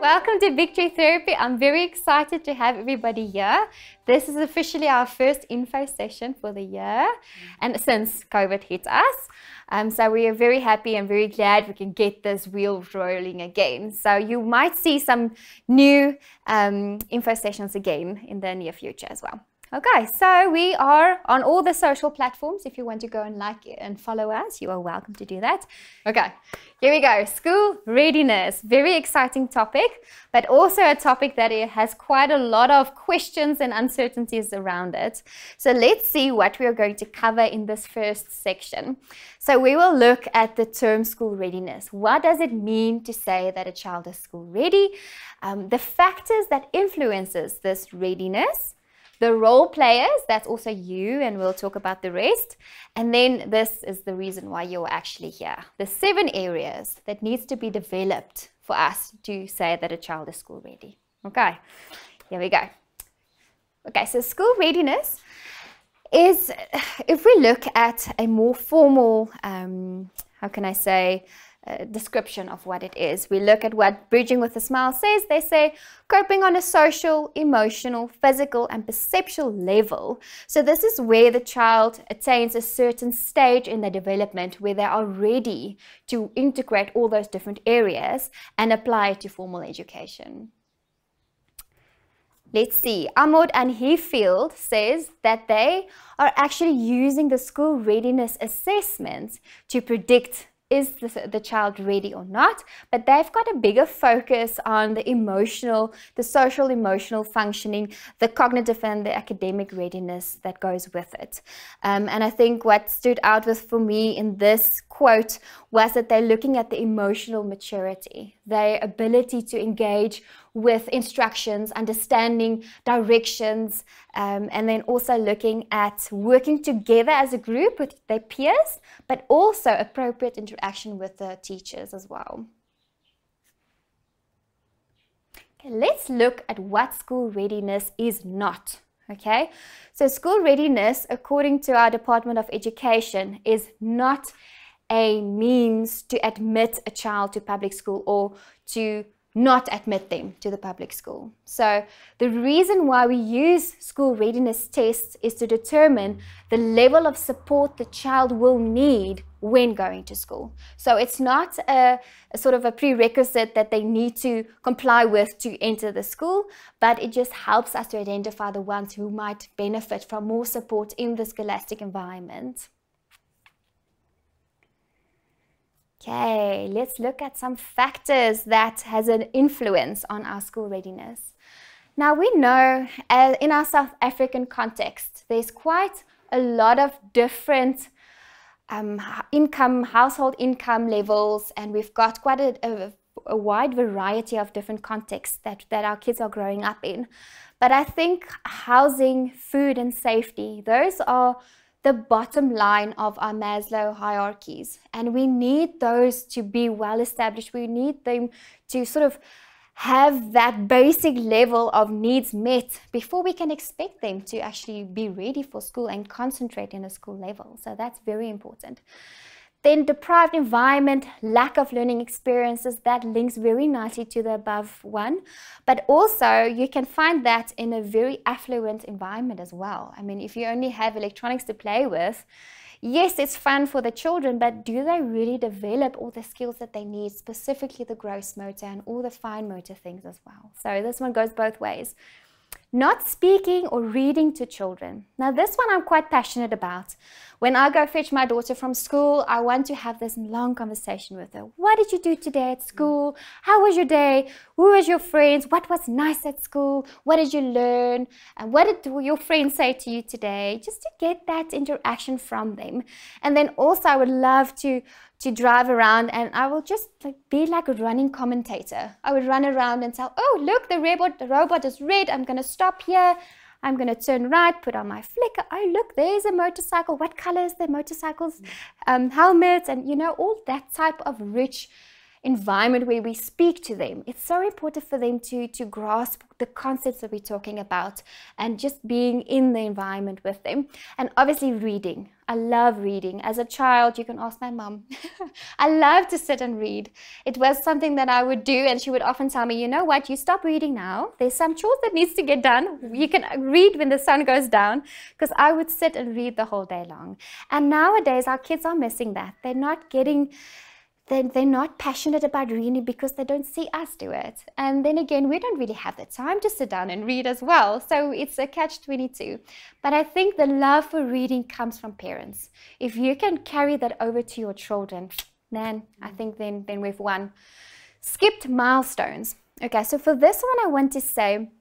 welcome to Victory Therapy. I'm very excited to have everybody here. This is officially our first info session for the year, and since COVID hit us. So we are very happy and very glad we can get this wheel rolling again. So you might see some new info sessions again in the near future as well. Okay, so we are on all the social platforms. If you want to go and like and follow us, you are welcome to do that. Okay, here we go. School readiness, very exciting topic, but also a topic that it has quite a lot of questions and uncertainties around it. So let's see what we are going to cover in this first section. So we will look at the term school readiness. What does it mean to say that a child is school ready? The factors that influences this readiness, the role players, that's also you, and we'll talk about the rest. And then this is the reason why you're actually here. The 7 areas that needs to be developed for us to say that a child is school ready. Okay, here we go. Okay, so school readiness is, if we look at a more formal, how can I say, description of what it is. We look at what Bridging with a Smile says. They say coping on a social, emotional, physical and perceptual level. So this is where the child attains a certain stage in their development where they are ready to integrate all those different areas and apply it to formal education. Let's see, Ahmad and Heafield says that they are actually using the school readiness assessment to predict is the child ready or not, but they've got a bigger focus on the emotional, the social emotional functioning, the cognitive and the academic readiness that goes with it. And I think what stood out with for me in this quote was that they're looking at the emotional maturity, their ability to engage with instructions, understanding directions, and then also looking at working together as a group with their peers, but also appropriate interaction with the teachers as well. Okay, let's look at what school readiness is not. Okay, so school readiness, according to our Department of Education, is not a means to admit a child to public school or to not admit them to the public school. So the reason why we use school readiness tests is to determine the level of support the child will need when going to school. So it's not a sort of a prerequisite that they need to comply with to enter the school, but it just helps us to identify the ones who might benefit from more support in the scholastic environment. Okay, let's look at some factors that has an influence on our school readiness. Now we know in our South African context, there's quite a lot of different household income levels, and we've got quite a wide variety of different contexts that our kids are growing up in. But I think housing, food and safety, those are the bottom line of our Maslow hierarchies, and we need those to be well established. We need them to sort of have that basic level of needs met before we can expect them to actually be ready for school and concentrate in a school level. So that's very important. Then deprived environment, lack of learning experiences, that links very nicely to the above one. But also you can find that in a very affluent environment as well. I mean, if you only have electronics to play with, yes, it's fun for the children, but do they really develop all the skills that they need, specifically the gross motor and all the fine motor things as well? So this one goes both ways. Not speaking or reading to children. Now this one I'm quite passionate about. When I go fetch my daughter from school, I want to have this long conversation with her. What did you do today at school? How was your day? Who was your friends? What was nice at school? What did you learn? And what did your friends say to you today? Just to get that interaction from them. And then also I would love to drive around, and I will just be like a running commentator. I would run around and tell, oh, look, the robot is red. I'm going to stop here. I'm going to turn right, put on my flicker. Oh, look, there's a motorcycle. What color is the motorcycle's helmet? And, you know, all that type of rich environment where we speak to them. It's so important for them to grasp the concepts that we're talking about and just being in the environment with them. And obviously reading. I love reading. As a child, you can ask my mum. I love to sit and read. It was something that I would do, and she would often tell me, you know what, you stop reading now. There's some chores that needs to get done. You can read when the sun goes down, because I would sit and read the whole day long. And nowadays, our kids are missing that. They're not getting... They're not passionate about reading because they don't see us do it. And then again, we don't really have the time to sit down and read as well. So it's a catch-22. But I think the love for reading comes from parents. If you can carry that over to your children, man, I think then we've won. Skipped milestones. Okay, so for this one, I want to say,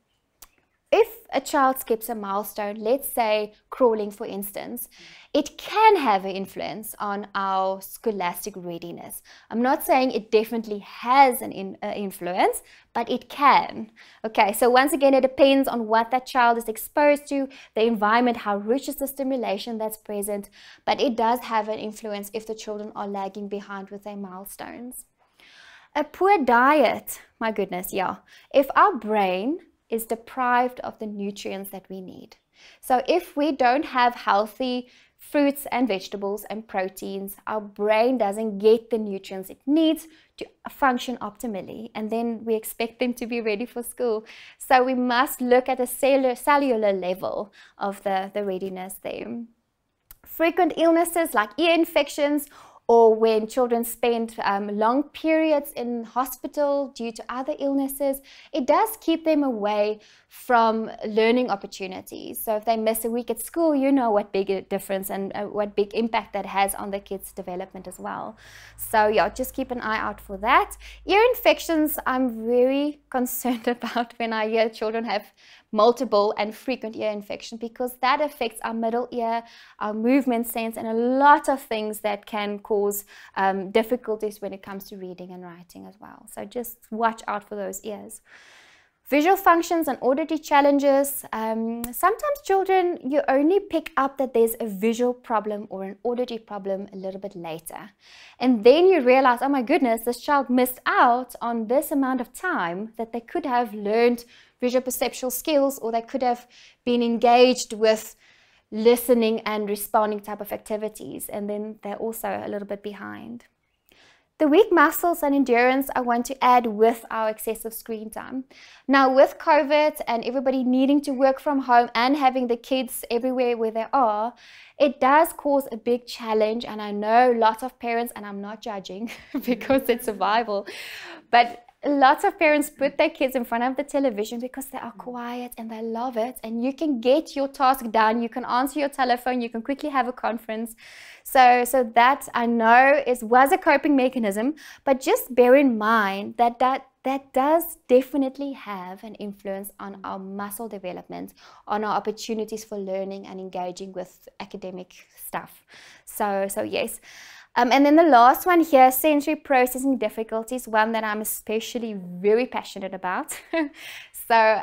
if a child skips a milestone, let's say crawling, for instance, it can have an influence on our scholastic readiness. I'm not saying it definitely has an influence, but it can. Okay, so once again, it depends on what that child is exposed to, the environment, how rich is the stimulation that's present, but it does have an influence if the children are lagging behind with their milestones. A poor diet, my goodness, yeah. If our brain is deprived of the nutrients that we need. So if we don't have healthy fruits and vegetables and proteins, our brain doesn't get the nutrients it needs to function optimally, and then we expect them to be ready for school. So we must look at a cellular level of the readiness there. Frequent illnesses like ear infections, or when children spend long periods in hospital due to other illnesses, it does keep them away from learning opportunities. So if they miss a week at school, you know what big difference and what big impact that has on the kids' development as well. So yeah, just keep an eye out for that. Ear infections, I'm very concerned about when I hear children have multiple and frequent ear infection, because that affects our middle ear, our movement sense, and a lot of things that can cause difficulties when it comes to reading and writing as well. So just watch out for those ears. Visual functions and auditory challenges. Sometimes children, you only pick up that there's a visual problem or an auditory problem a little bit later. And then you realize, oh my goodness, this child missed out on this amount of time that they could have learned visual perceptual skills, or they could have been engaged with listening and responding type of activities. And then they're also a little bit behind. The weak muscles and endurance I want to add with our excessive screen time. Now with COVID and everybody needing to work from home and having the kids everywhere where they are, it does cause a big challenge. And I know lots of parents, and I'm not judging because it's survival, but lots of parents put their kids in front of the television because they are quiet and they love it, and you can get your task done, you can answer your telephone, you can quickly have a conference. So that I know was a coping mechanism, but just bear in mind that does definitely have an influence on our muscle development, on our opportunities for learning and engaging with academic stuff. So yes. And then the last one here, sensory processing difficulties, one that I'm especially very passionate about. So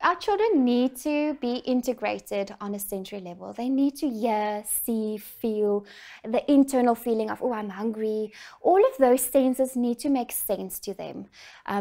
our children need to be integrated on a sensory level. They need to hear, see, feel, the internal feeling of, oh, I'm hungry. All of those senses need to make sense to them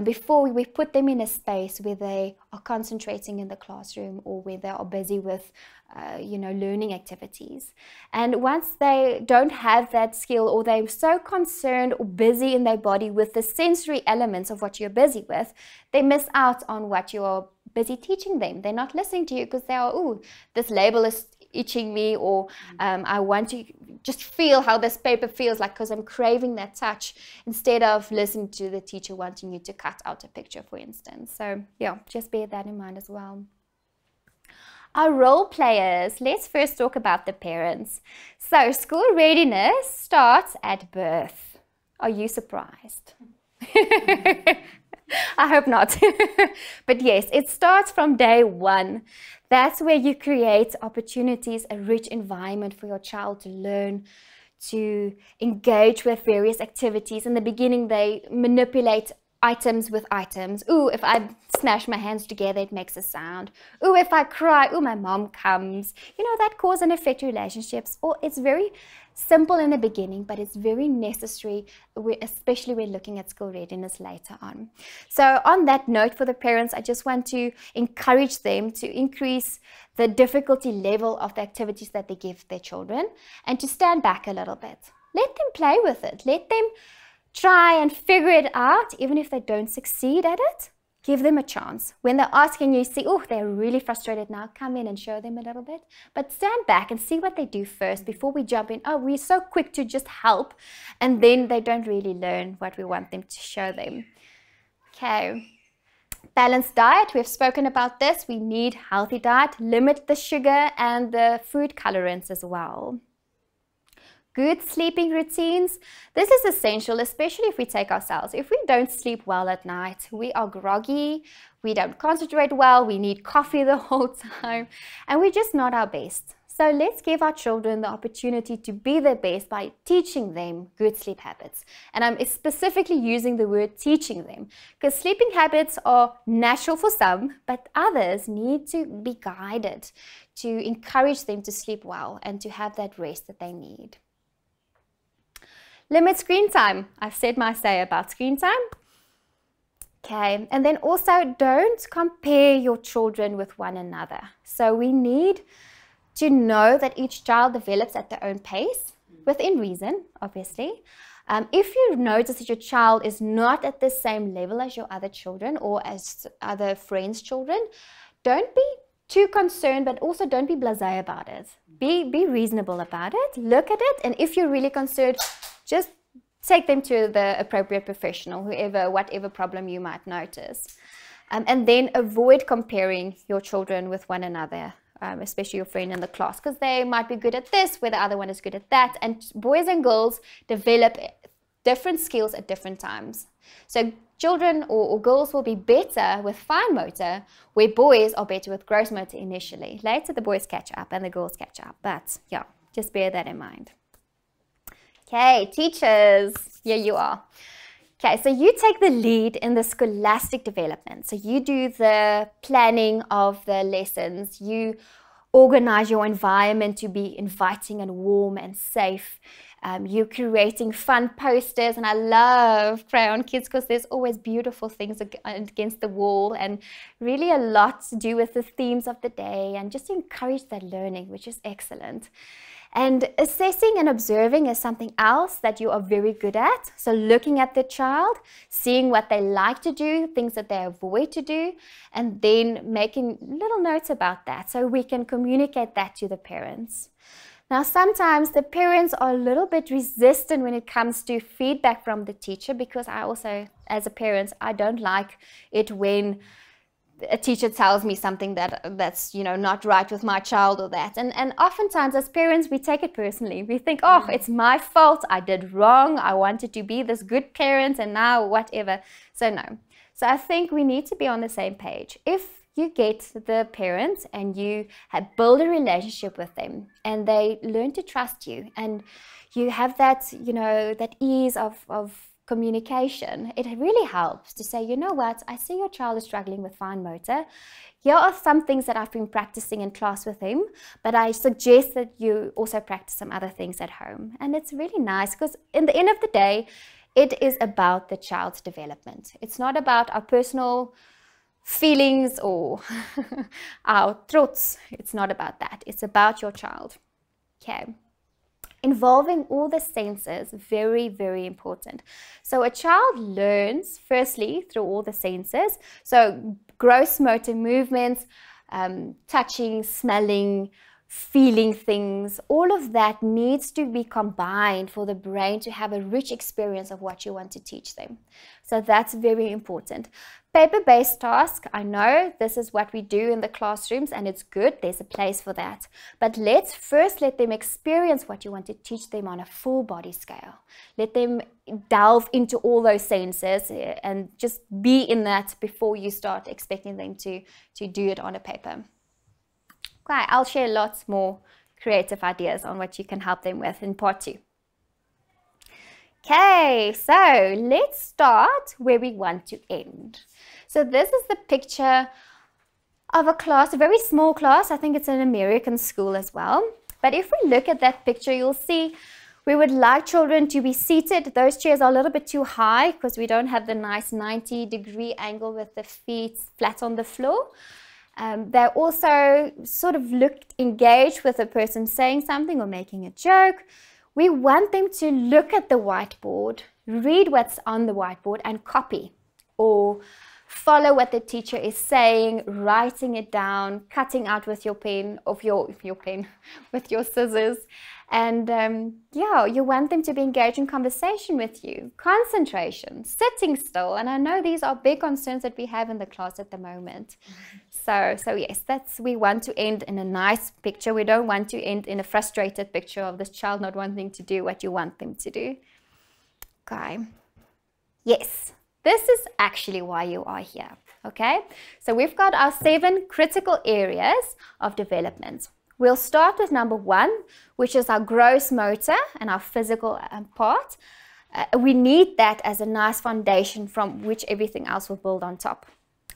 before we put them in a space where they are concentrating in the classroom or where they are busy with learning activities. And once they don't have that skill, or they're so concerned or busy in their body with the sensory elements of what you're busy with, they miss out on what you're busy teaching them. They're not listening to you because they are, oh, this label is itching me, or I want to just feel how this paper feels like because I'm craving that touch, instead of listening to the teacher wanting you to cut out a picture, for instance. So yeah, just bear that in mind as well. Our role players, let's first talk about the parents. So school readiness starts at birth. Are you surprised? I hope not. But yes, it starts from day one. That's where you create opportunities, a rich environment for your child to learn, to engage with various activities. In the beginning, they manipulate items with items. Ooh, if I smash my hands together, it makes a sound. Ooh, if I cry, ooh, my mom comes. You know, that cause and effect relationships. Or it's very simple in the beginning, but it's very necessary, especially when looking at school readiness later on. So on that note, for the parents, I just want to encourage them to increase the difficulty level of the activities that they give their children and to stand back a little bit. Let them play with it. Let them try and figure it out, even if they don't succeed at it. Give them a chance. When they're asking you, see, oh, they're really frustrated now, come in and show them a little bit. But stand back and see what they do first before we jump in. Oh, we're so quick to just help, and then they don't really learn what we want them to show them. Okay. Balanced diet, we've spoken about this. We need healthy diet. Limit the sugar and the food colorants as well. Good sleeping routines. This is essential, especially if we take ourselves. If we don't sleep well at night, we are groggy, we don't concentrate well, we need coffee the whole time, and we're just not our best. So let's give our children the opportunity to be their best by teaching them good sleep habits. And I'm specifically using the word teaching them because sleeping habits are natural for some, but others need to be guided to encourage them to sleep well and to have that rest that they need. Limit screen time. I've said my say about screen time. Okay, and then also don't compare your children with one another. So we need to know that each child develops at their own pace, within reason, obviously. If you notice that your child is not at the same level as your other children or as other friends' children, don't be too concerned, but also don't be blasé about it. Be reasonable about it, look at it, and if you're really concerned, just take them to the appropriate professional, whatever problem you might notice. And then avoid comparing your children with one another, especially your friend in the class, because they might be good at this, where the other one is good at that. And boys and girls develop different skills at different times. So children or girls will be better with fine motor, where boys are better with gross motor initially. Later, the boys catch up and the girls catch up. But yeah, just bear that in mind. Okay, teachers, here you are. Okay, so you take the lead in the scholastic development. So you do the planning of the lessons. You organize your environment to be inviting and warm and safe. You're creating fun posters, and I love Crayon Kids because there's always beautiful things against the wall and really a lot to do with the themes of the day and just encourage that learning, which is excellent. And assessing and observing is something else that you are very good at. So looking at the child, seeing what they like to do, things that they avoid to do, and then making little notes about that so we can communicate that to the parents. Now, sometimes the parents are a little bit resistant when it comes to feedback from the teacher, because I also, as a parent, I don't like it when a teacher tells me something that's not right with my child or that. And oftentimes as parents, we take it personally. We think, oh, it's my fault. I did wrong. I wanted to be this good parent and now whatever. So no. So I think we need to be on the same page. If you get the parents and you have built a relationship with them and they learn to trust you and you have that, that ease of communication, it really helps to say, you know what, I see your child is struggling with fine motor. Here are some things that I've been practicing in class with him, but I suggest that you also practice some other things at home. And it's really nice because in the end of the day, it is about the child's development. It's not about our personal feelings or our thoughts. It's not about that. It's about your child. Okay. Involving all the senses, very, very important. So a child learns firstly through all the senses. So gross motor movements, touching, smelling, feeling things, all of that needs to be combined for the brain to have a rich experience of what you want to teach them. So that's very important. Paper-based task, I know this is what we do in the classrooms and it's good, there's a place for that. But let's first let them experience what you want to teach them on a full body scale. Let them delve into all those senses and just be in that before you start expecting them to do it on a paper. Okay, I'll share lots more creative ideas on what you can help them with in part 2. Okay, so let's start where we want to end. So this is the picture of a class, a very small class. I think it's an American school as well. But if we look at that picture, you'll see we would like children to be seated. Those chairs are a little bit too high because we don't have the nice 90-degree angle with the feet flat on the floor. They also sort of looked engaged with the person saying something or making a joke. We want them to look at the whiteboard, read what's on the whiteboard and copy or follow what the teacher is saying, writing it down, cutting out with your pen, with your scissors. And yeah, you want them to be engaged in conversation with you, concentration, sitting still. And I know these are big concerns that we have in the class at the moment. So yes, we want to end in a nice picture. We don't want to end in a frustrated picture of this child not wanting to do what you want them to do. Okay. Yes, this is actually why you are here. Okay. So we've got our 7 critical areas of development. We'll start with number 1, which is our gross motor and our physical part. We need that as a nice foundation from which everything else will build on top.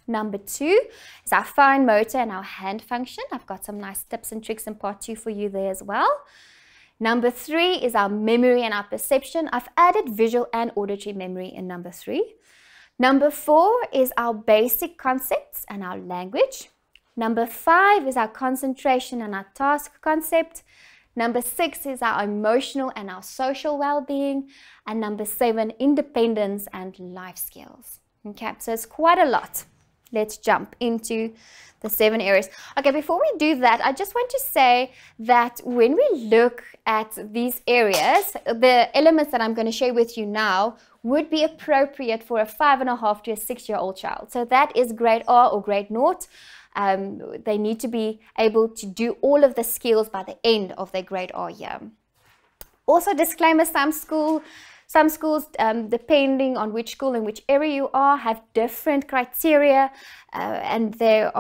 Number 2 is our fine motor and our hand function. I've got some nice tips and tricks in part 2 for you there as well. Number 3 is our memory and our perception. I've added visual and auditory memory in number 3. Number 4 is our basic concepts and our language. Number 5 is our concentration and our task concept. Number 6 is our emotional and our social well-being. And number 7, independence and life skills. Okay, so it's quite a lot. Let's jump into the 7 areas. Okay, before we do that, I just want to say that when we look at these areas, the elements that I'm going to share with you now would be appropriate for a 5.5 to a 6-year-old child. So that is grade R or grade 0. They need to be able to do all of the skills by the end of their grade R year. Also, disclaimer, some schools, depending on which school and which area you are, have different criteria and their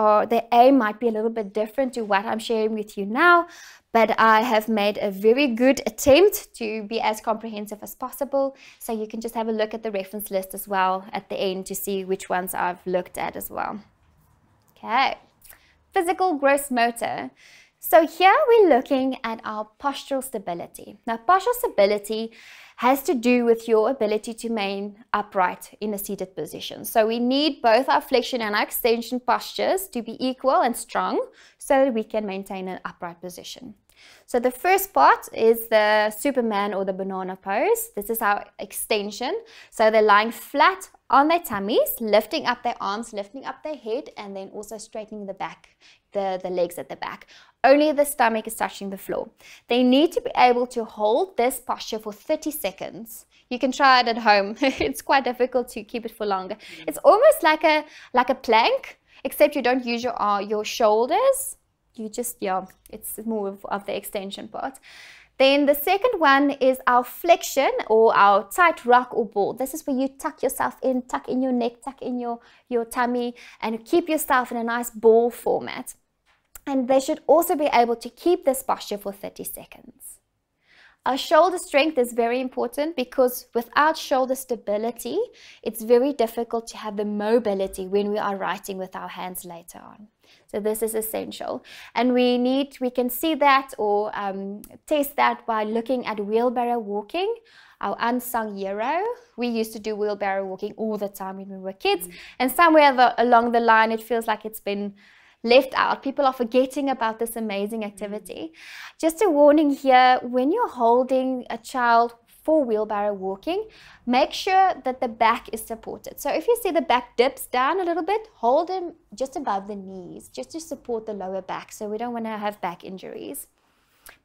aim might be a little bit different to what I'm sharing with you now. But I have made a very good attempt to be as comprehensive as possible. So you can just have a look at the reference list as well at the end to see which ones I've looked at as well. Okay, physical gross motor. So here we're looking at our postural stability. Now, postural stability has to do with your ability to remain upright in a seated position. So we need both our flexion and our extension postures to be equal and strong so that we can maintain an upright position. So the first part is the Superman or the banana pose. This is our extension. So they're lying flat on their tummies, lifting up their arms, lifting up their head, and then also straightening the back, the legs at the back. Only the stomach is touching the floor. They need to be able to hold this posture for 30 seconds. You can try it at home. It's quite difficult to keep it for longer. It's almost like a plank, except you don't use your shoulders. You just, yeah, it's more of the extension part. Then the second one is our flexion or our tight rock or ball. This is where you tuck yourself in, tuck in your neck, tuck in your tummy, and keep yourself in a nice ball format. And they should also be able to keep this posture for 30 seconds. Our shoulder strength is very important because without shoulder stability, it's very difficult to have the mobility when we are writing with our hands later on. So this is essential. And we can see that or test that by looking at wheelbarrow walking, our unsung hero. We used to do wheelbarrow walking all the time when we were kids. And somewhere along the line, it feels like it's been left out. People are forgetting about this amazing activity. Just a warning here, when you're holding a child for wheelbarrow walking, make sure that the back is supported. So if you see the back dips down a little bit, hold them just above the knees, just to support the lower back. So we don't want to have back injuries.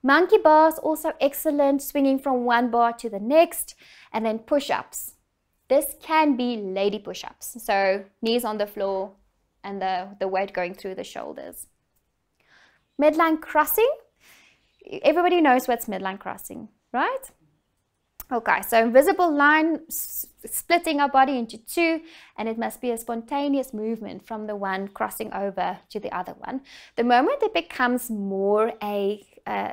Monkey bars, also excellent, swinging from one bar to the next, and then push-ups. This can be lady push-ups. So knees on the floor and the weight going through the shoulders. Midline crossing. Everybody knows what's midline crossing, right? Okay, so invisible line splitting our body into two, and it must be a spontaneous movement from the one crossing over to the other one. The moment it becomes more a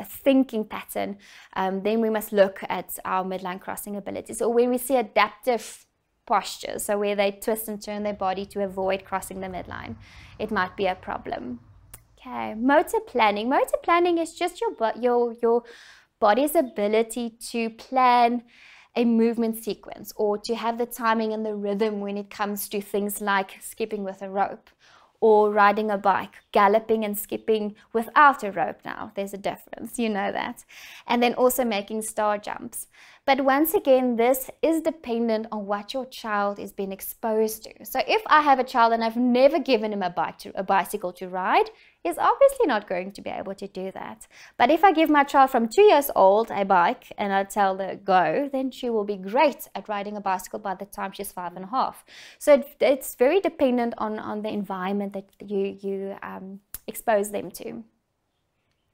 thinking pattern, then we must look at our midline crossing abilities. Or when we see adaptive postures, so where they twist and turn their body to avoid crossing the midline, it might be a problem. Okay, motor planning. Motor planning is just your body's ability to plan a movement sequence, or to have the timing and the rhythm when it comes to things like skipping with a rope, or riding a bike, galloping and skipping without a rope. Now there's a difference, you know that. And then also making star jumps. But once again, this is dependent on what your child is being exposed to. So if I have a child and I've never given him a bicycle to ride, he's obviously not going to be able to do that. But if I give my child from 2 years old a bike and I tell her go, then she will be great at riding a bicycle by the time she's 5.5. So it's very dependent on the environment that you expose them to.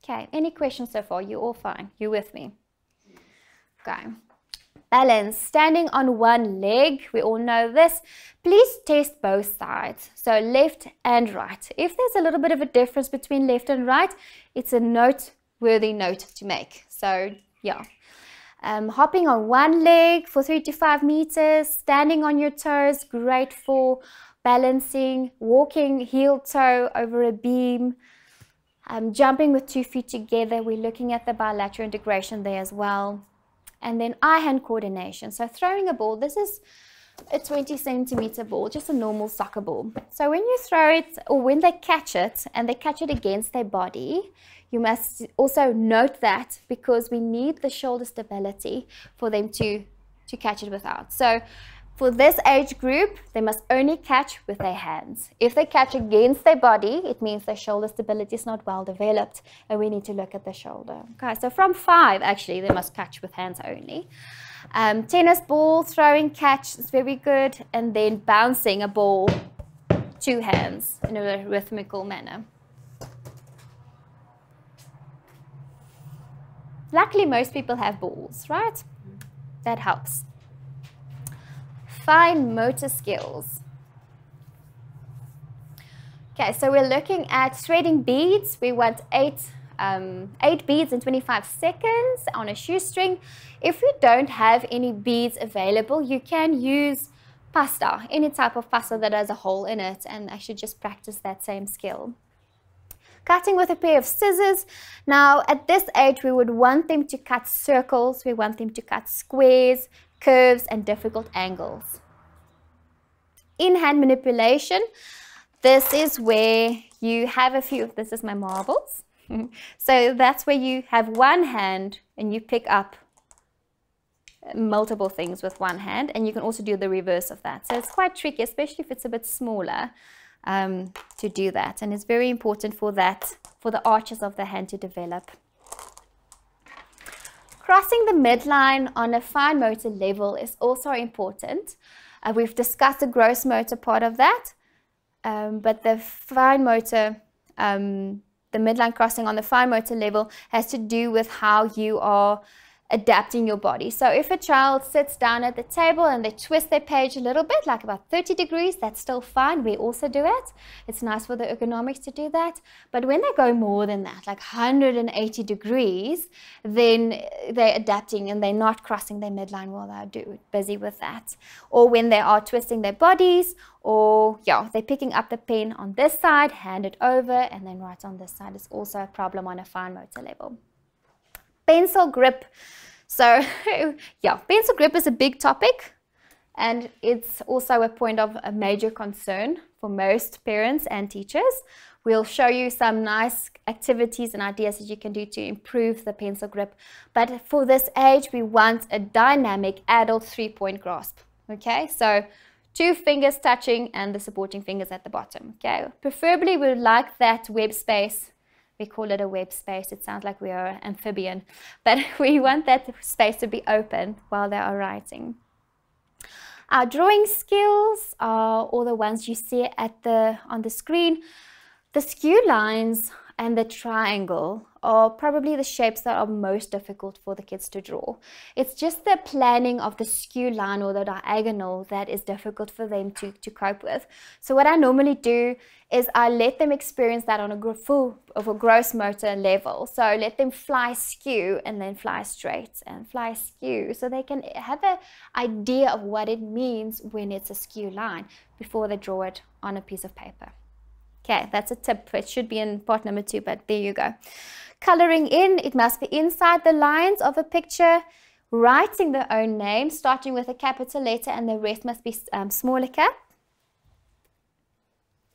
Okay, any questions so far? You all fine? You with me? Okay. Balance, standing on one leg, we all know this. Please test both sides, so left and right. If there's a little bit of a difference between left and right, it's a noteworthy note to make. So yeah, hopping on one leg for 3 to 5 meters, standing on your toes, great for balancing, walking heel toe over a beam, jumping with 2 feet together. We're looking at the bilateral integration there as well. And then eye-hand coordination. So throwing a ball, this is a 20 centimeter ball, just a normal soccer ball. So when you throw it, or when they catch it, and they catch it against their body, you must also note that, because we need the shoulder stability for them to catch it without. So for this age group, they must only catch with their hands. If they catch against their body, it means their shoulder stability is not well developed, and we need to look at the shoulder. Okay, so from 5, actually, they must catch with hands only. Tennis ball, throwing catch is very good, and then bouncing a ball, 2 hands in a rhythmical manner. Luckily, most people have balls, right? That helps. Fine motor skills. Okay, so we're looking at threading beads. We want 8 beads in 25 seconds on a shoestring. If you don't have any beads available, you can use pasta, any type of pasta that has a hole in it, and I should just practice that same skill. Cutting with a pair of scissors. Now, at this age, we would want them to cut circles. We want them to cut squares, curves, and difficult angles. In-hand manipulation. This is where you have a few, this is my marbles. So that's where you have one hand and you pick up multiple things with one hand, and you can also do the reverse of that. So it's quite tricky, especially if it's a bit smaller, to do that. And it's very important for that, for the arches of the hand to develop. Crossing the midline on a fine motor level is also important. We've discussed the gross motor part of that, but the fine motor, the midline crossing on the fine motor level has to do with how you are adapting your body. So if a child sits down at the table and they twist their page a little bit, like about 30 degrees, that's still fine. We also do it. It's nice for the ergonomics to do that. But when they go more than that, like 180 degrees, then they're adapting and they're not crossing their midline while they're busy with that. Or when they are twisting their bodies, or yeah, they're picking up the pen on this side, hand it over, and then right on this side is also a problem on a fine motor level. Pencil grip. So yeah, pencil grip is a big topic, and it's also a point of a major concern for most parents and teachers. We'll show you some nice activities and ideas that you can do to improve the pencil grip. But for this age, we want a dynamic adult 3-point grasp. Okay, so 2 fingers touching and the supporting fingers at the bottom. Okay, preferably we would like that web space. We call it a web space. It sounds like we are an amphibian, but we want that space to be open while they are writing. Our drawing skills are all the ones you see at on the screen. The skew lines and the triangle are probably the shapes that are most difficult for the kids to draw. It's just the planning of the skew line or the diagonal that is difficult for them to cope with. So what I normally do is I let them experience that on a gross motor level. So let them fly skew and then fly straight and fly skew, so they can have an idea of what it means when it's a skew line before they draw it on a piece of paper. Okay, that's a tip. It should be in part number 2, but there you go. Coloring in, it must be inside the lines of a picture. Writing their own name, starting with a capital letter, and the rest must be smaller cap.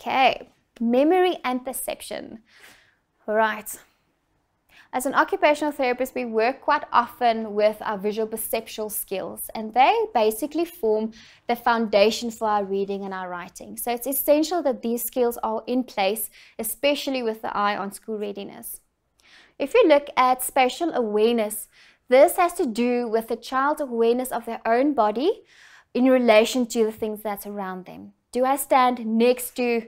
Okay, memory and perception. Right. As an occupational therapist, we work quite often with our visual perceptual skills, and they basically form the foundation for our reading and our writing. So it's essential that these skills are in place, especially with the eye on school readiness. If you look at spatial awareness, this has to do with the child's awareness of their own body in relation to the things that's around them. Do I stand next to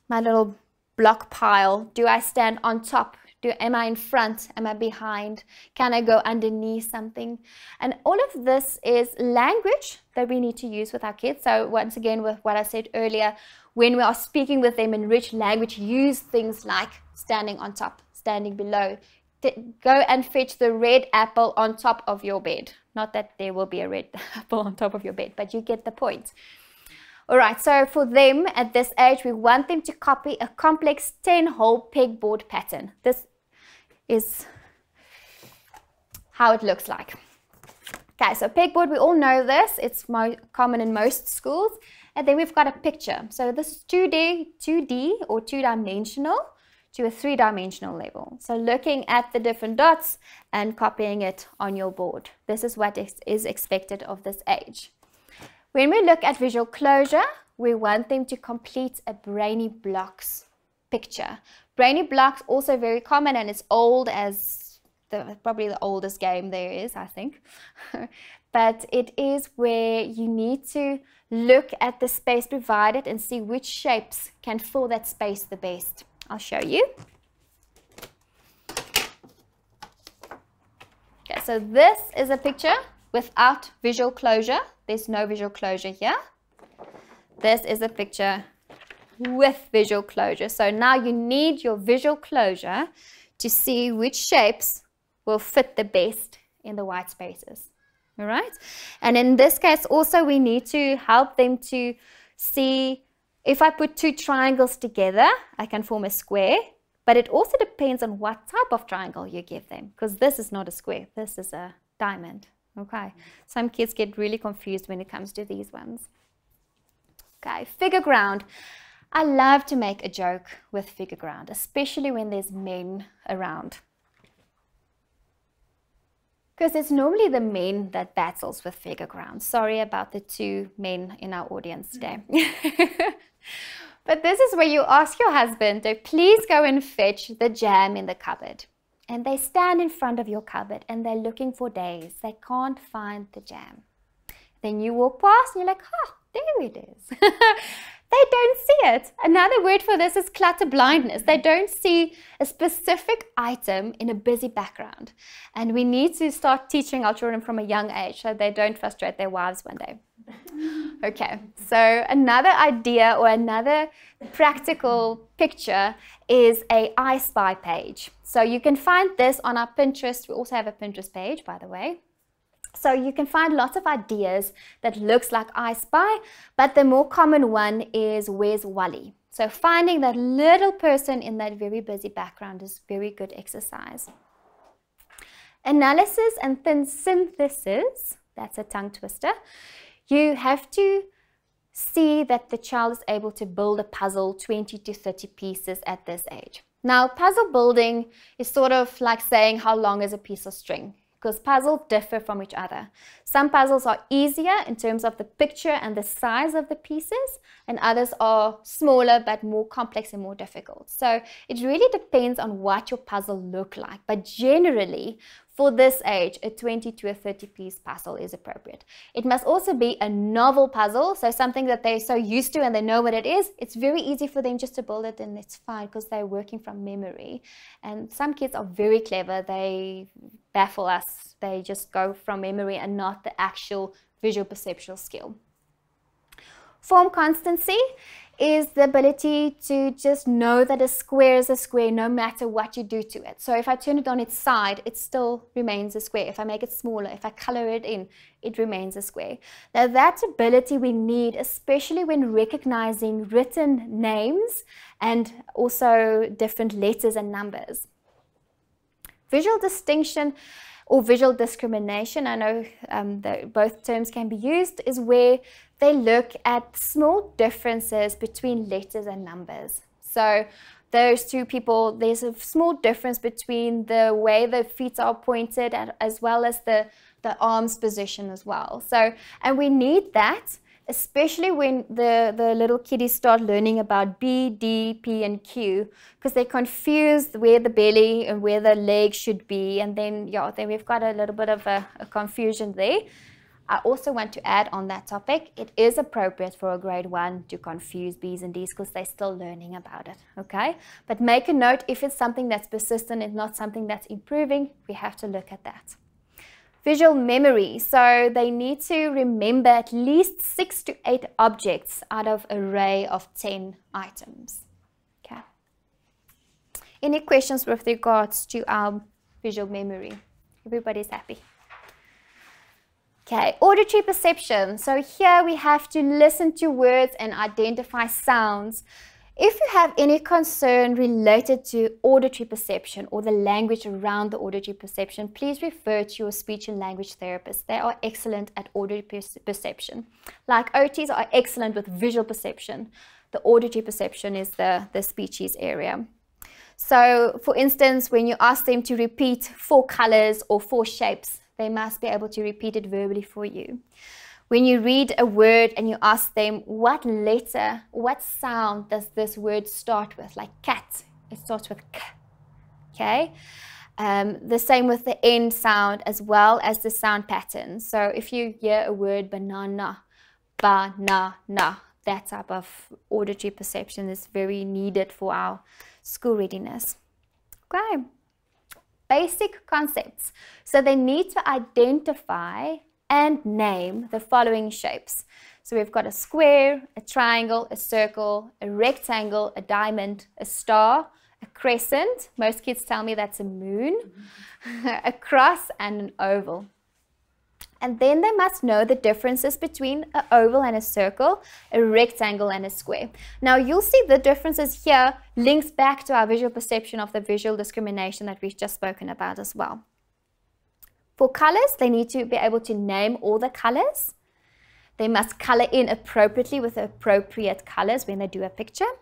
my little block pile? Do I stand on top? Am I in front? Am I behind? Can I go underneath something? And all of this is language that we need to use with our kids. So once again, with what I said earlier, when we are speaking with them in rich language, use things like standing on top, standing below. Go and fetch the red apple on top of your bed. Not that there will be a red apple on top of your bed, but you get the point. All right, so for them at this age, we want them to copy a complex 10-hole pegboard pattern. This is how it looks like. Okay, so pegboard, we all know this. It's common in most schools. And then we've got a picture. So this is 2D or two-dimensional to a three-dimensional level. So looking at the different dots and copying it on your board. This is what is expected of this age. When we look at visual closure, we want them to complete a brainy blocks picture. Brainy blocks also very common, and it's old as probably the oldest game there is, I think. But it is where you need to look at the space provided and see which shapes can fill that space the best. I'll show you. Okay, so this is a picture without visual closure. There's no visual closure here. This is a picture with visual closure. So now you need your visual closure to see which shapes will fit the best in the white spaces. All right? And in this case also we need to help them to see, if I put two triangles together, I can form a square, but it also depends on what type of triangle you give them, because this is not a square, this is a diamond. Okay, some kids get really confused when it comes to these ones. Okay, figure ground. I love to make a joke with figure ground, especially when there's men around. Because it's normally the men that battles with figure ground. Sorry about the two men in our audience today. But this is where you ask your husband to please go and fetch the jam in the cupboard. And they stand in front of your cupboard and they're looking for days. They can't find the jam. Then you walk past and you're like, oh, there it is. They don't see it. Another word for this is clutter blindness. They don't see a specific item in a busy background. And we need to start teaching our children from a young age so they don't frustrate their wives one day. Okay, so another idea or another practical picture is a I Spy page. So you can find this on our Pinterest. We also have a Pinterest page, by the way. So you can find lots of ideas that looks like I Spy, but the more common one is Where's Wally? So finding that little person in that very busy background is very good exercise. Analysis and synthesis, that's a tongue twister. You have to see that the child is able to build a puzzle 20 to 30 pieces at this age. Now, puzzle building is sort of like saying how long is a piece of string, because puzzles differ from each other. Some puzzles are easier in terms of the picture and the size of the pieces, and others are smaller but more complex and more difficult. So it really depends on what your puzzle looks like. But generally, for this age, a 20 to a 30 piece puzzle is appropriate. It must also be a novel puzzle, so something that they're so used to and they know what it is. It's very easy for them just to build it, and it's fine because they're working from memory. And some kids are very clever. They baffle us. They just go from memory and not the actual visual perceptual skill. Form constancy is the ability to just know that a square is a square no matter what you do to it. So if I turn it on its side, it still remains a square. If I make it smaller, if I color it in, it remains a square. Now that ability we need, especially when recognizing written names and also different letters and numbers. Visual distinction or visual discrimination, I know both terms can be used, is where they look at small differences between letters and numbers. So those two people, there's a small difference between the way the feet are pointed as well as the arms position as well. So, and we need that, especially when the little kiddies start learning about B, D, P, and Q, because they're confused where the belly and where the legs should be, and then we've got a little bit of a confusion there. I also want to add on that topic, it is appropriate for a grade 1 to confuse B's and D's because they're still learning about it, okay? But make a note, if it's something that's persistent and not something that's improving, we have to look at that. Visual memory, so they need to remember at least 6 to 8 objects out of an array of 10 items, okay? Any questions with regards to our visual memory? Everybody's happy? Okay, auditory perception. So here we have to listen to words and identify sounds. If you have any concern related to auditory perception or the language around the auditory perception, please refer to your speech and language therapist. They are excellent at auditory perception. Like OTs are excellent with visual perception. The auditory perception is the speeches area. So for instance, when you ask them to repeat 4 colors or 4 shapes, they must be able to repeat it verbally for you. When you read a word and you ask them what letter, what sound does this word start with, like cat, it starts with k, okay? The same with the end sound as well as the sound pattern. So if you hear a word banana, ba-na-na, that type of auditory perception is very needed for our school readiness. Okay. Basic concepts. So they need to identify and name the following shapes. So we've got a square, a triangle, a circle, a rectangle, a diamond, a star, a crescent. Most kids tell me that's a moon, a cross, and an oval. And then they must know the differences between an oval and a circle, a rectangle and a square. Now you'll see the differences here links back to our visual perception of the visual discrimination that we've just spoken about as well. For colors, they need to be able to name all the colors. They must color in appropriately with the appropriate colors when they do a picture.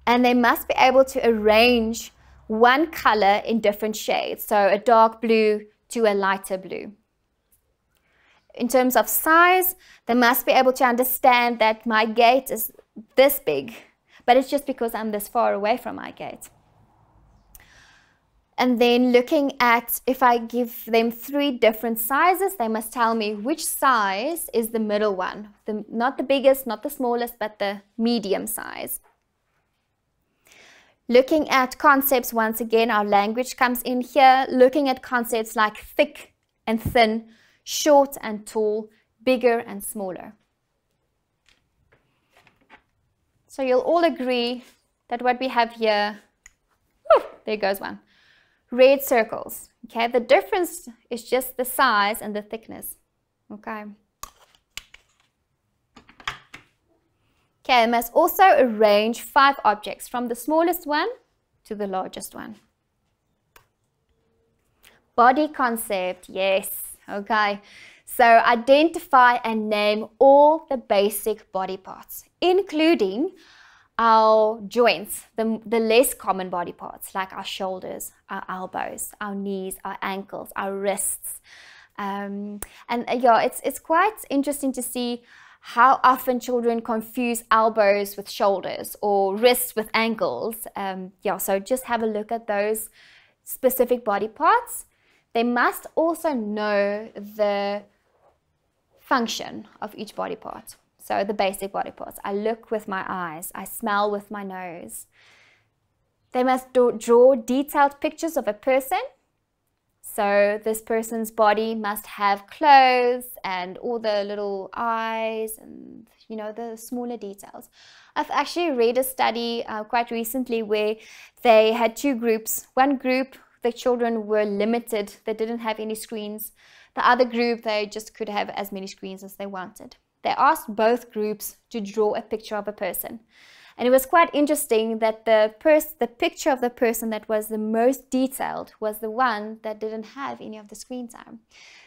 And they must be able to arrange one color in different shades. So a dark blue to a lighter blue. In terms of size, they must be able to understand that my gate is this big, but it's just because I'm this far away from my gate. And then looking at, if I give them 3 different sizes, they must tell me which size is the middle one. Not the biggest, not the smallest, but the medium size. Looking at concepts, once again, our language comes in here. Looking at concepts like thick and thin, short and tall, bigger and smaller. So you'll all agree that what we have here, there goes one, red circles. Okay, the difference is just the size and the thickness. Okay. Okay, I must also arrange 5 objects from the smallest one to the largest one. Body concept, yes. Okay, so identify and name all the basic body parts, including our joints, the less common body parts, like our shoulders, our elbows, our knees, our ankles, our wrists. It's quite interesting to see how often children confuse elbows with shoulders or wrists with ankles. So just have a look at those specific body parts. They must also know the function of each body part. So the basic body parts. I look with my eyes. I smell with my nose. They must draw detailed pictures of a person. So this person's body must have clothes and all the little eyes and, you know, the smaller details. I've actually read a study quite recently where they had two groups. One group, the children were limited. They didn't have any screens. The other group, they just could have as many screens as they wanted. They asked both groups to draw a picture of a person. And it was quite interesting that the picture of the person that was the most detailed was the one that didn't have any of the screen time.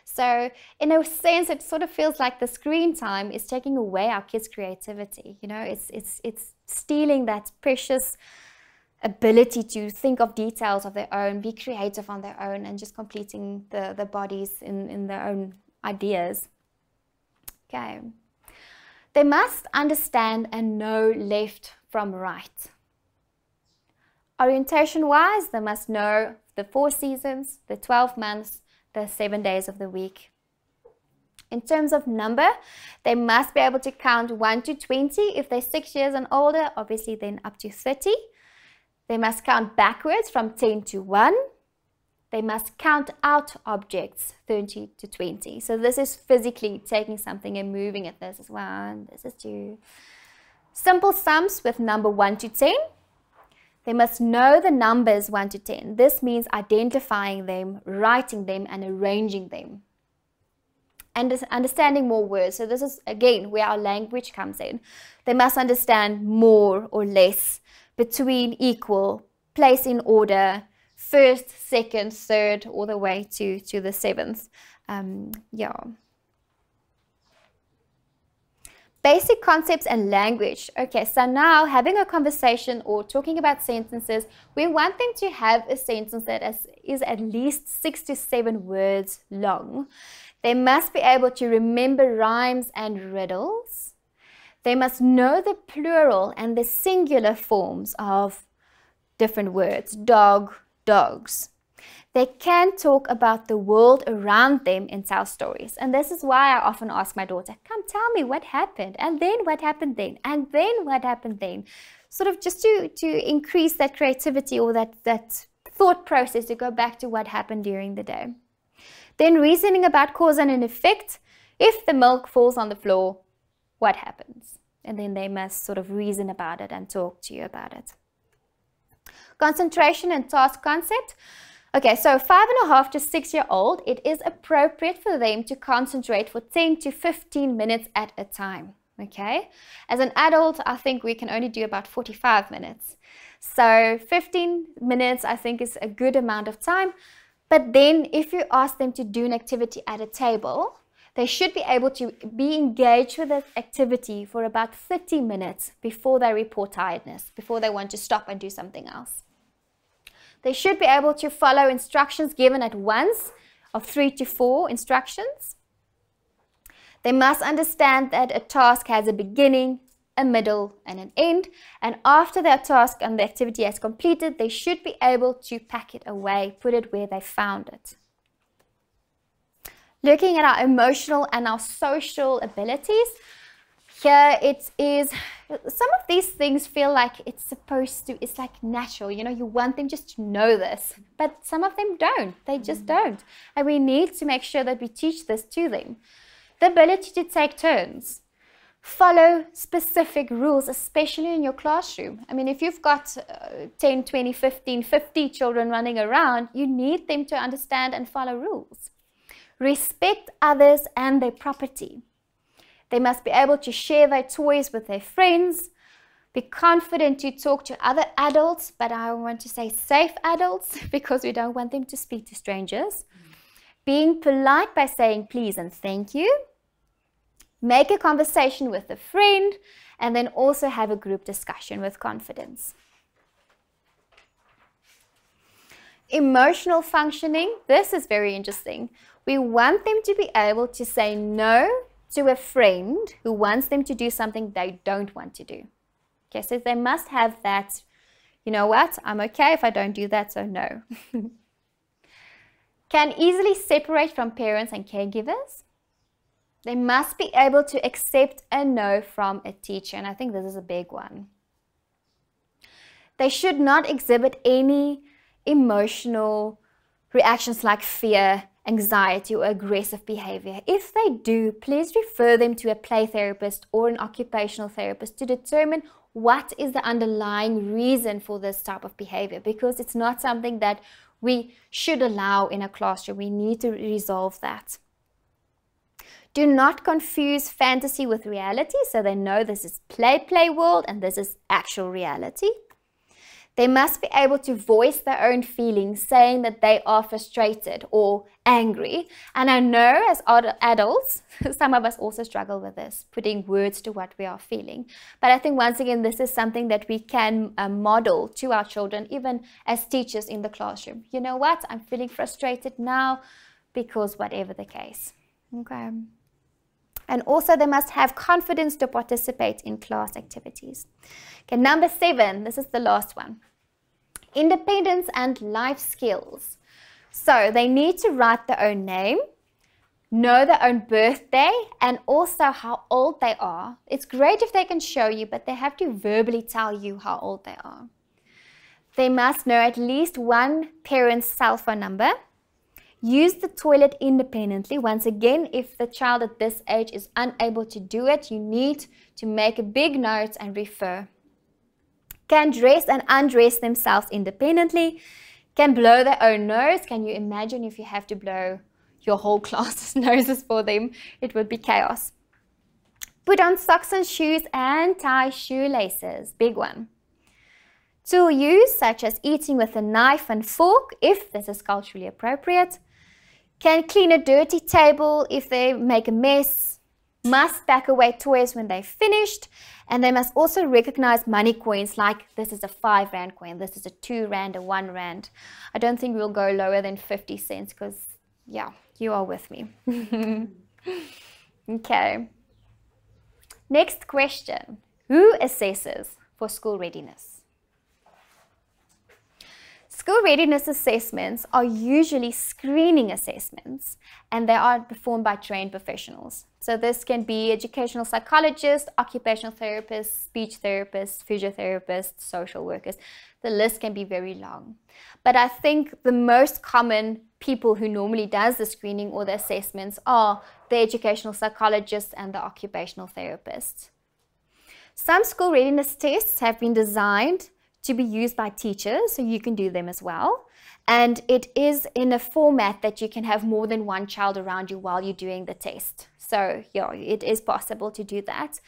So in a sense, it sort of feels like the screen time is taking away our kids' creativity. You know, it's stealing that precious ability to think of details of their own, be creative on their own, and just completing the bodies in their own ideas. Okay. They must understand and know left from right. Orientation-wise, they must know the 4 seasons, the 12 months, the 7 days of the week. In terms of number, they must be able to count 1 to 20 if they're 6 years and older, obviously then up to 30. They must count backwards from 10 to 1. They must count out objects 30 to 20. So this is physically taking something and moving it. This is 1, this is 2. Simple sums with number 1 to 10. They must know the numbers 1 to 10. This means identifying them, writing them, and arranging them. And understanding more words. So this is, again, where our language comes in. They must understand more or less, between, equal, place in order, first, second, third, all the way to the 7th. Yeah. Basic concepts and language. Okay, so now having a conversation or talking about sentences, we want them to have a sentence that is at least 6 to 7 words long. They must be able to remember rhymes and riddles. They must know the plural and the singular forms of different words. Dog, dogs. They can talk about the world around them and tell stories. And this is why I often ask my daughter, come tell me what happened, and then what happened then, and then what happened then. Sort of just to increase that creativity or that thought process to go back to what happened during the day. Then reasoning about cause and an effect. If the milk falls on the floor, what happens? And then they must sort of reason about it and talk to you about it. Concentration and task concept. Okay, so 5.5 to 6-year-old, it is appropriate for them to concentrate for 10 to 15 minutes at a time. Okay, as an adult, I think we can only do about 45 minutes. So 15 minutes, I think, is a good amount of time. But then if you ask them to do an activity at a table, they should be able to be engaged with that activity for about 30 minutes before they report tiredness, before they want to stop and do something else. They should be able to follow instructions given at once, of 3 to 4 instructions. They must understand that a task has a beginning, a middle, and an end. And after their task and the activity has completed, they should be able to pack it away, put it where they found it. Looking at our emotional and our social abilities, here it is, some of these things feel like it's like natural, you know, you want them just to know this, but some of them don't, they just don't. And we need to make sure that we teach this to them. The ability to take turns, follow specific rules, especially in your classroom. I mean, if you've got 10, 20, 15, 50 children running around, you need them to understand and follow rules. Respect others and their property. They must be able to share their toys with their friends, be confident to talk to other adults, but I want to say safe adults because we don't want them to speak to strangers. Being polite by saying please and thank you. Make a conversation with a friend, and then also have a group discussion with confidence. Emotional functioning, this is very interesting. We want them to be able to say no to a friend who wants them to do something they don't want to do. Okay, so they must have that, you know what, I'm okay if I don't do that, so no. Can easily separate from parents and caregivers. They must be able to accept a no from a teacher, and I think this is a big one. They should not exhibit any emotional reactions like fear, anxiety, or aggressive behavior. If they do, please refer them to a play therapist or an occupational therapist to determine what is the underlying reason for this type of behavior, because it's not something that we should allow in a classroom. We need to resolve that. Do not confuse fantasy with reality, so they know this is play world and this is actual reality. They must be able to voice their own feelings, saying that they are frustrated or angry. And I know as adults, some of us also struggle with this, putting words to what we are feeling. But I think once again, this is something that we can model to our children, even as teachers in the classroom. You know what? I'm feeling frustrated now because whatever the case. Okay. And also they must have confidence to participate in class activities. Okay, number 7, this is the last one. Independence and life skills. So they need to write their own name, know their own birthday, and also how old they are. It's great if they can show you, but they have to verbally tell you how old they are. They must know at least one parent's cell phone number. Use the toilet independently. Once again, if the child at this age is unable to do it, you need to make a big note and refer. Can dress and undress themselves independently. Can blow their own nose. Can you imagine if you have to blow your whole class's noses for them? It would be chaos. Put on socks and shoes and tie shoelaces. Big one. Tool use, such as eating with a knife and fork, if this is culturally appropriate. Can clean a dirty table if they make a mess. Must pack away toys when they're finished. And they must also recognize money coins, like this is a 5 Rand coin, this is a 2 Rand, a 1 Rand. I don't think we'll go lower than 50 cents because, yeah, you are with me. Okay. Next question. Who assesses for school readiness? School readiness assessments are usually screening assessments, and they are performed by trained professionals. So this can be educational psychologists, occupational therapists, speech therapists, physiotherapists, social workers. The list can be very long. But I think the most common people who normally does the screening or the assessments are the educational psychologists and the occupational therapists. Some school readiness tests have been designed to be used by teachers, so you can do them as well. And it is in a format that you can have more than one child around you while you're doing the test. So yeah, it is possible to do that.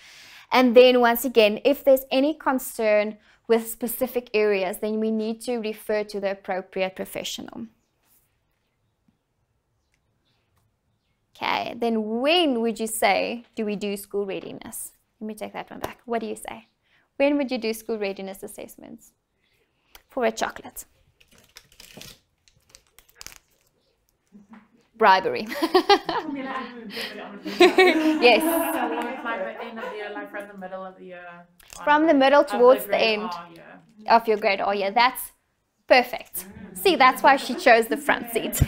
And then once again, if there's any concern with specific areas, then we need to refer to the appropriate professional. Okay, then when would you say do we do school readiness? Let me take that one back. What do you say? When would you do school readiness assessments? For a chocolate. Bribery. Yes. Like the end of the year, like from the middle of the year. From the middle towards the end of your grade R year. That's perfect. See, that's why she chose the front seat.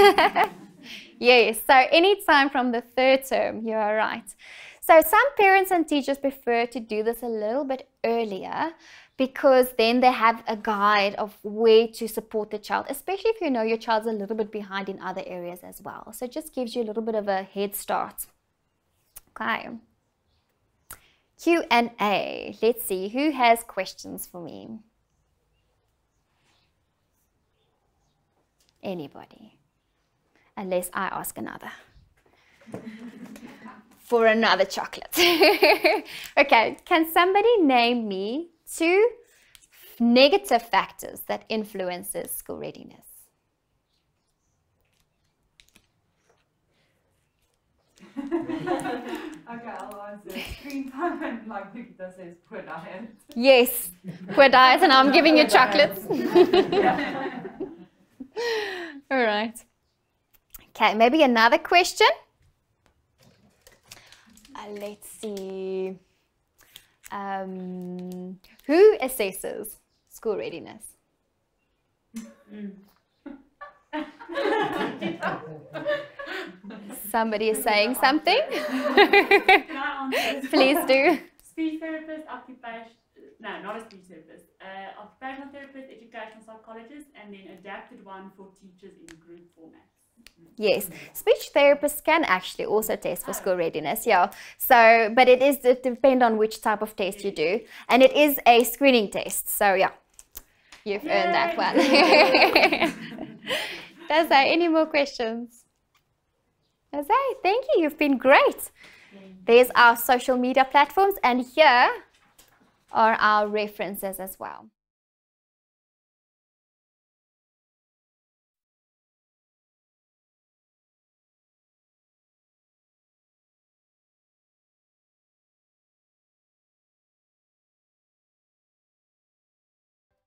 Yes, so anytime from the 3rd term, you are right. So some parents and teachers prefer to do this a little bit earlier because then they have a guide of where to support the child, especially if you know your child's a little bit behind in other areas as well. So it just gives you a little bit of a head start. Okay. Q&A. Let's see, who has questions for me? Anybody? Unless I ask another. For another chocolate. Okay, can somebody name me 2 negative factors that influences school readiness? Okay, I'll answer. Screen time and, like Nikita says, poor diet. Yes, poor diet, and I'm giving you chocolates. All right. Okay, maybe another question. Let's see. Who assesses school readiness? Somebody is saying something. Can I answer? Please do. Speech therapist, no, not a speech therapist, occupational therapist, educational psychologist, and then adapted one for teachers in group format. Yes, speech therapists can actually also test for school readiness, yeah. So, but it depends on which type of test you do, and it is a screening test. So, yeah, you've earned that one. Does there any more questions? Okay, thank you. You've been great. There's our social media platforms, and here are our references as well.